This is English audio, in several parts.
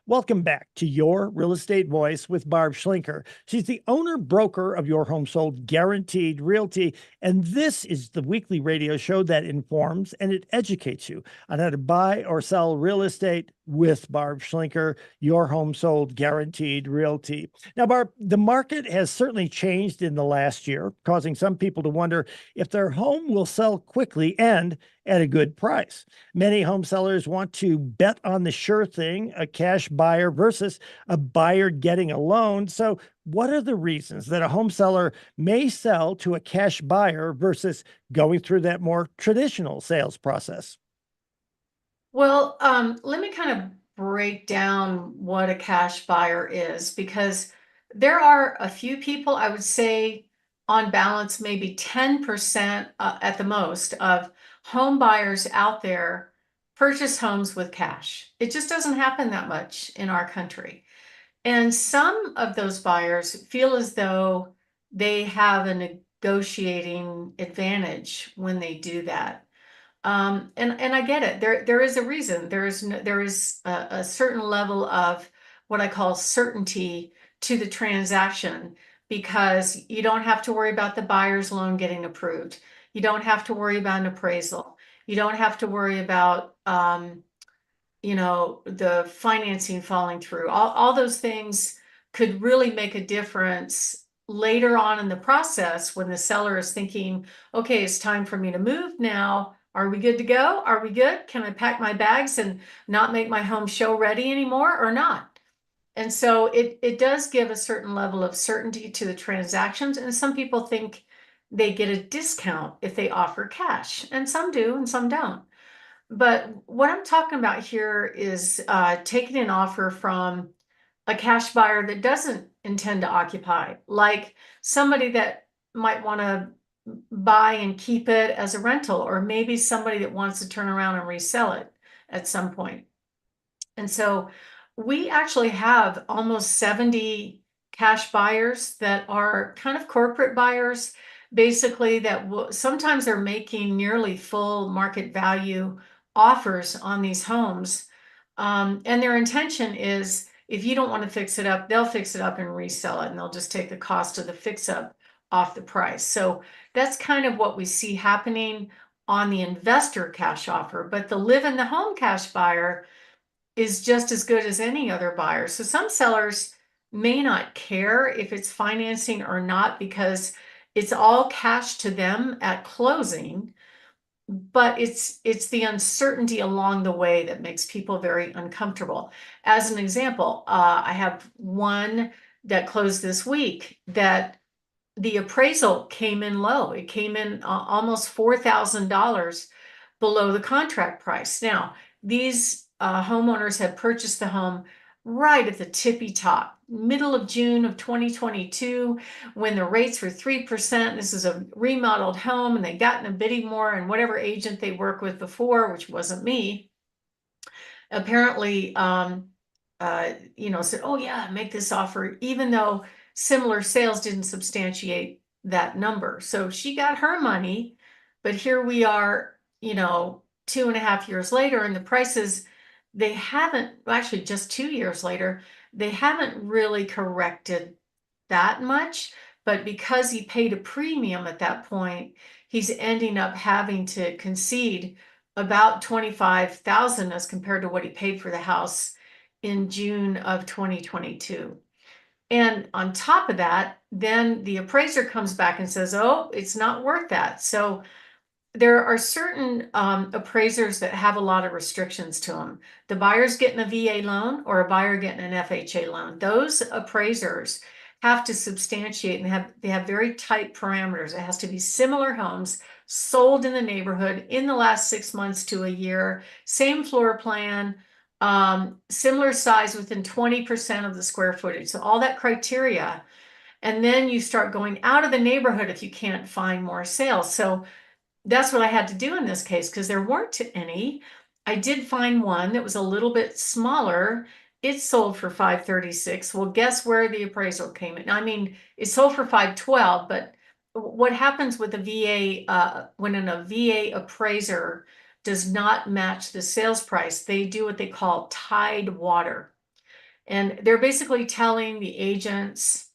Welcome back to Your Real Estate Voice with Barb Schlinker. She's the owner broker of Your Home Sold Guaranteed Realty. And this is the weekly radio show that informs and it educates you on how to buy or sell real estate with Barb Schlinker, Your Home Sold Guaranteed Realty. Now, Barb, the market has certainly changed in the last year, causing some people to wonder if their home will sell quickly and at a good price. Many home sellers want to bet on the sure thing, a cash buyer versus a buyer getting a loan. So, what are the reasons that a home seller may sell to a cash buyer versus going through that more traditional sales process? Well, let me kind of break down what a cash buyer is because there are a few people, I would say on balance, maybe 10% at the most of home buyers out there purchase homes with cash. It just doesn't happen that much in our country. And some of those buyers feel as though they have a negotiating advantage when they do that. And I get it. There is a reason. There is a certain level of what I call certainty to the transaction because you don't have to worry about the buyer's loan getting approved. You don't have to worry about an appraisal. You don't have to worry about the financing falling through. All those things could really make a difference later on in the process when the seller is thinking, okay, it's time for me to move now. Are we good to go? Are we good? Can I pack my bags and not make my home show ready anymore or not? And so it does give a certain level of certainty to the transactions. And some people think they get a discount if they offer cash, and some do and some don't. But what I'm talking about here is taking an offer from a cash buyer that doesn't intend to occupy, like somebody that might want to buy and keep it as a rental, or maybe somebody that wants to turn around and resell it at some point. And so we actually have almost 70 cash buyers that are kind of corporate buyers, basically, that sometimes they're making nearly full market value offers on these homes. And their intention is if you don't want to fix it up, they'll fix it up and resell it, and they'll just take the cost of the fix up off the price. So that's kind of what we see happening on the investor cash offer. But the live in the home cash buyer is just as good as any other buyer. So some sellers may not care if it's financing or not because it's all cash to them at closing, but it's the uncertainty along the way that makes people very uncomfortable. As an example, I have one that closed this week that the appraisal came in low. It came in almost $4,000 below the contract price. Now, these homeowners had purchased the home right at the tippy top, middle of June of 2022, when the rates were 3%. This is a remodeled home, and they got in a bidding war, and whatever agent they worked with before, which wasn't me, apparently said, oh yeah, make this offer, even though similar sales didn't substantiate that number. So she got her money, but here we are, 2.5 years later, and the prices, they haven't, well, actually just 2 years later, they haven't really corrected that much. But because he paid a premium at that point, he's ending up having to concede about 25,000 as compared to what he paid for the house in June of 2022. And on top of that, then the appraiser comes back and says, oh, it's not worth that. So there are certain appraisers that have a lot of restrictions to them. The buyer's getting a VA loan or a buyer getting an FHA loan. Those appraisers have to substantiate, and they have very tight parameters. It has to be similar homes sold in the neighborhood in the last 6 months to a year, same floor plan, similar size within 20% of the square footage. So all that criteria. And then you start going out of the neighborhood if you can't find more sales. So that's what I had to do in this case because there weren't any. I did find one that was a little bit smaller. It sold for 536. Well, guess where the appraisal came in? I mean, it sold for 512, but what happens with a VA, when a VA appraiser does not match the sales price, they do what they call tide water. And they're basically telling the agents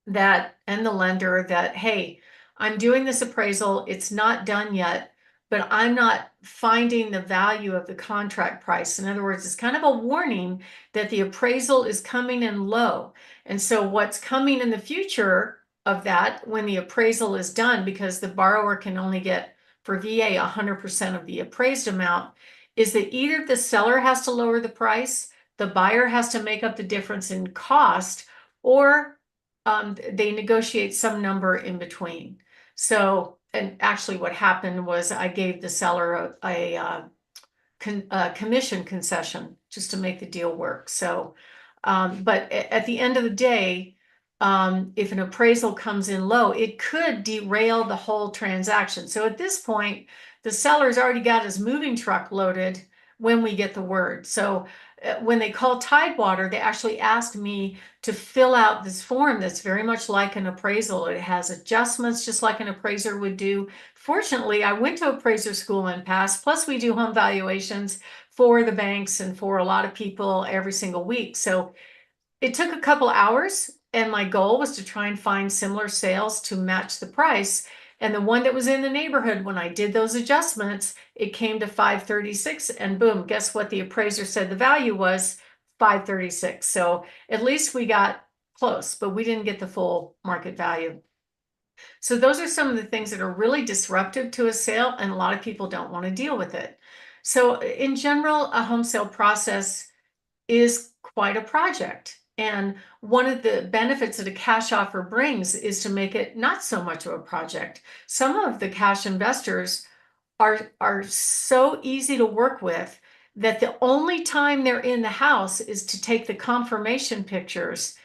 that and the lender that, hey, I'm doing this appraisal, it's not done yet, but I'm not finding the value of the contract price. In other words, it's kind of a warning that the appraisal is coming in low. And so what's coming in the future of that when the appraisal is done, because the borrower can only get for VA 100% of the appraised amount, is that either the seller has to lower the price, the buyer has to make up the difference in cost, or they negotiate some number in between. So, and actually what happened was I gave the seller a commission concession just to make the deal work. So, but at the end of the day, if an appraisal comes in low, it could derail the whole transaction. So at this point, the seller's already got his moving truck loaded when we get the word. So when they call Tidewater, they actually asked me to fill out this form that's very much like an appraisal. It has adjustments just like an appraiser would do. Fortunately, I went to appraiser school and passed. Plus, we do home valuations for the banks and for a lot of people every single week. So it took a couple hours, and my goal was to try and find similar sales to match the price. And the one that was in the neighborhood, when I did those adjustments, it came to 536, and boom, guess what? The appraiser said the value was 536. So at least we got close, but we didn't get the full market value. So those are some of the things that are really disruptive to a sale, and a lot of people don't want to deal with it. So in general, a home sale process is quite a project. And one of the benefits that a cash offer brings is to make it not so much of a project. Some of the cash investors are so easy to work with that the only time they're in the house is to take the confirmation pictures.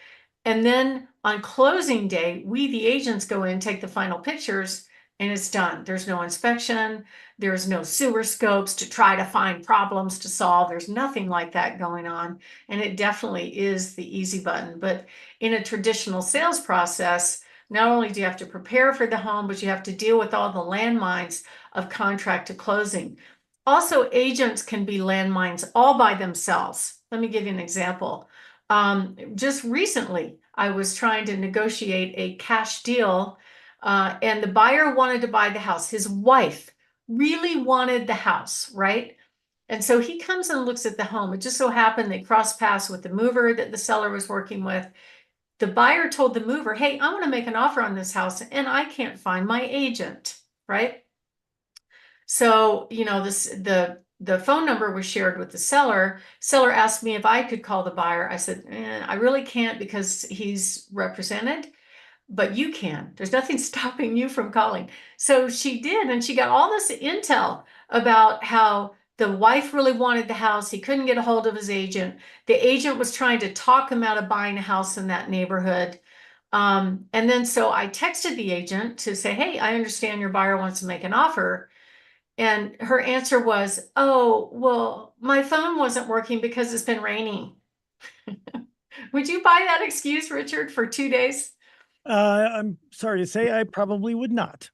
And then on closing day, we, the agents, go in, take the final pictures, and it's done. There's no inspection. There's no sewer scopes to try to find problems to solve. There's nothing like that going on. And it definitely is the easy button. But in a traditional sales process, not only do you have to prepare for the home, but you have to deal with all the landmines of contract to closing. Also, agents can be landmines all by themselves. Let me give you an example. Just recently, I was trying to negotiate a cash deal, and the buyer wanted to buy the house. His wife really wanted the house, right? And so he comes and looks at the home. It just so happened they crossed paths with the mover that the seller was working with. The buyer told the mover, hey, I want to make an offer on this house, and I can't find my agent, right? So, the phone number was shared with the seller. Seller asked me if I could call the buyer. I said, I really can't because he's represented, but you can. There's nothing stopping you from calling. So she did, and she got all this intel about how the wife really wanted the house. He couldn't get a hold of his agent. The agent was trying to talk him out of buying a house in that neighborhood. And then so I texted the agent to say, hey, I understand your buyer wants to make an offer. And her answer was, oh, well, my phone wasn't working because it's been raining. Would you buy that excuse, Richard, for 2 days? I'm sorry to say, I probably would not.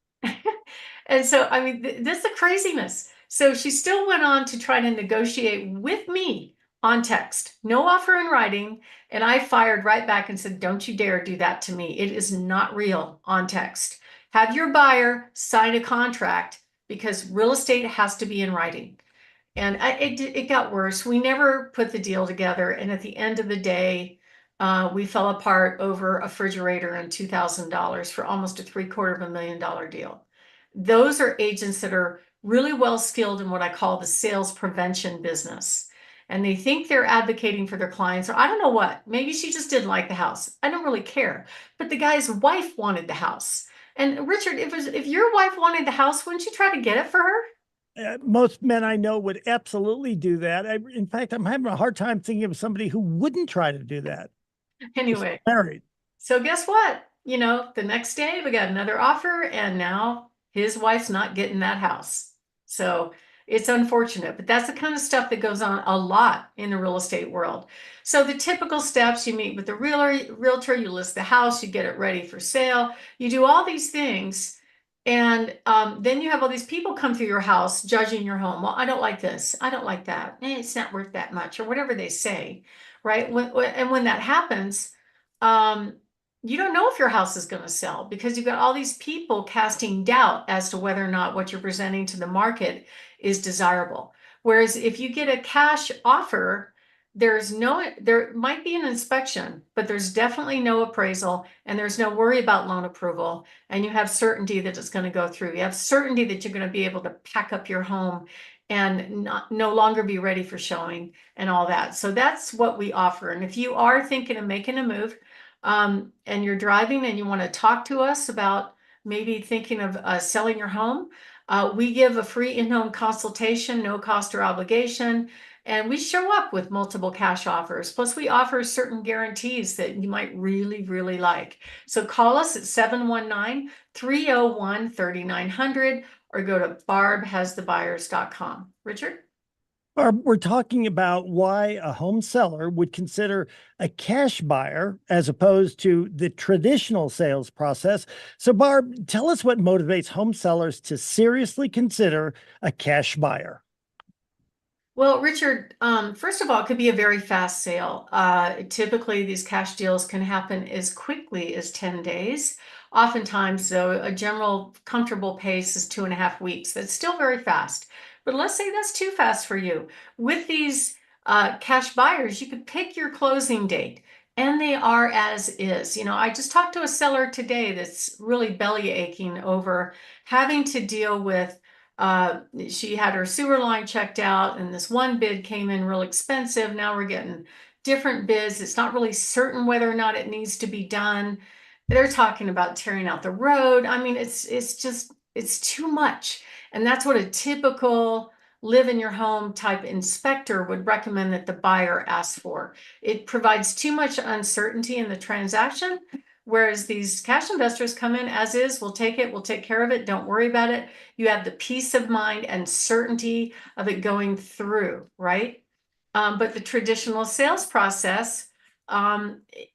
And so, I mean, this is the craziness. So she still went on to try to negotiate with me on text, no offer in writing. And I fired right back and said, don't you dare do that to me. It is not real on text. Have your buyer sign a contract because real estate has to be in writing. And it got worse. We never put the deal together. And at the end of the day, we fell apart over a refrigerator and $2,000 for almost a $750,000 deal. Those are agents that are really well skilled in what I call the sales prevention business. And they think they're advocating for their clients, or I don't know what. Maybe she just didn't like the house. I don't really care. But the guy's wife wanted the house. And Richard, if your wife wanted the house, wouldn't you try to get it for her? Most men I know would absolutely do that. In fact, I'm having a hard time thinking of somebody who wouldn't try to do that. Anyway. Married. So guess what? The next day we got another offer, and now his wife's not getting that house. So it's unfortunate, but that's the kind of stuff that goes on a lot in the real estate world. So the typical steps: you meet with the realtor, you list the house, you get it ready for sale, you do all these things. And then you have all these people come through your house judging your home. Well, I don't like this. I don't like that. It's not worth that much, or whatever they say. right? And when that happens, um, you don't know if your house is going to sell because you've got all these people casting doubt as to whether or not what you're presenting to the market is desirable. Whereas if you get a cash offer, there might be an inspection, but there's definitely no appraisal and there's no worry about loan approval. And you have certainty that it's going to go through. You have certainty that you're going to be able to pack up your home and no longer be ready for showing and all that. So that's what we offer. And if you are thinking of making a move, and you're driving and you want to talk to us about maybe thinking of selling your home, we give a free in-home consultation, no cost or obligation, and we show up with multiple cash offers. Plus, we offer certain guarantees that you might really, really like. So call us at 719-301-3900 or go to barbhasthebuyers.com. Richard? We're talking about why a home seller would consider a cash buyer as opposed to the traditional sales process. So, Barb, tell us what motivates home sellers to seriously consider a cash buyer. Well, Richard, first of all, it could be a very fast sale. Typically, these cash deals can happen as quickly as 10 days. Oftentimes, though, a general comfortable pace is 2.5 weeks. That's still very fast. But let's say that's too fast for you. With these cash buyers, you could pick your closing date, and they are as is. You know, I just talked to a seller today that's really belly aching over having to deal with she had her sewer line checked out and this one bid came in real expensive. Now we're getting different bids. It's not really certain whether or not it needs to be done. They're talking about tearing out the road. I mean, it's too much. And that's what a typical live in your home type inspector would recommend that the buyer asks for. It provides too much uncertainty in the transaction. Whereas these cash investors come in as is, we'll take it, we'll take care of it, don't worry about it. You have the peace of mind and certainty of it going through, right? But the traditional sales process,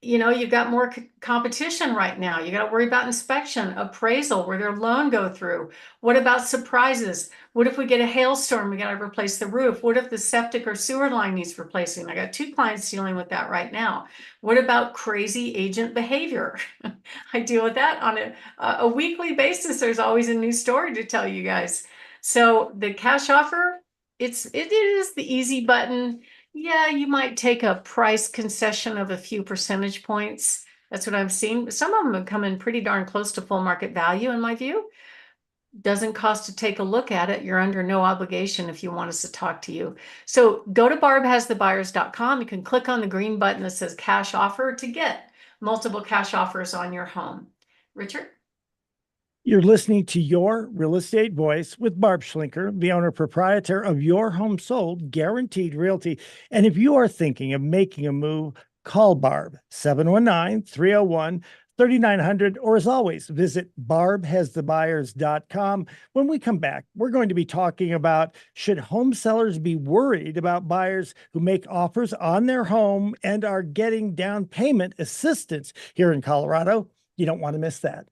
you've got more competition right now. You got to worry about inspection, appraisal, where their loan go through. What about surprises? What if we get a hailstorm? We got to replace the roof. What if the septic or sewer line needs replacing? I got 2 clients dealing with that right now. What about crazy agent behavior? I deal with that on a weekly basis. There's always a new story to tell you guys. So the cash offer, it is the easy button. Yeah, you might take a price concession of a few percentage points. That's what I'm seeing. Some of them have come in pretty darn close to full market value, in my view. Doesn't cost to take a look at it. You're under no obligation if you want us to talk to you. So go to barbhasthebuyers.com. You can click on the green button that says cash offer to get multiple cash offers on your home. Richard? You're listening to Your Real Estate Voice with Barb Schlinker, the owner proprietor of Your Home Sold Guaranteed Realty. And if you are thinking of making a move, call Barb 719-301-3900, or as always, visit barbhasthebuyers.com. When we come back, we're going to be talking about, should home sellers be worried about buyers who make offers on their home and are getting down payment assistance here in Colorado? You don't want to miss that.